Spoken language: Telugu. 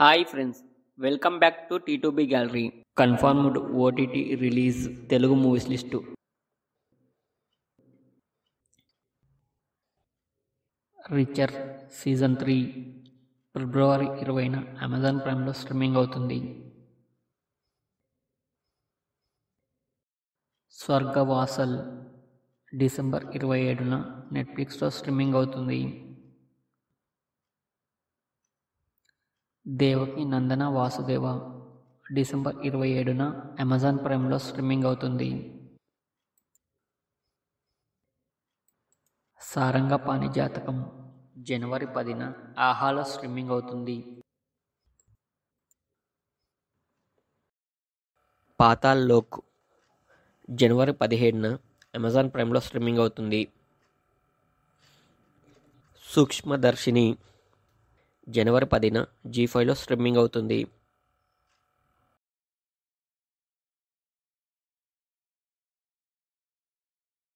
Hi friends, welcome back to T2B gallery. Confirmed OTT release Telugu movies list. Reacher season 3 ఫిబ్రవరి 20న అమెజాన్ ప్రైమ్లో స్ట్రీమింగ్ అవుతుంది. స్వర్గవాసల్ డిసెంబర్ 27న నెట్ఫ్లిక్స్లో స్ట్రీమింగ్ అవుతుంది. దేవకి నందన వాసుదేవ డిసెంబర్ 27న అమెజాన్ ప్రైమ్లో స్ట్రీమింగ్ అవుతుంది. సారంగపాణి జాతకం జనవరి 10న ఆహాలో స్ట్రీమింగ్ అవుతుంది. పాతాళ్ లోక్ జనవరి 17న అమెజాన్ ప్రైమ్లో స్ట్రీమింగ్ అవుతుంది. సూక్ష్మదర్శిని జనవరి 10న జీ5లో స్ట్రీమింగ్ అవుతుంది.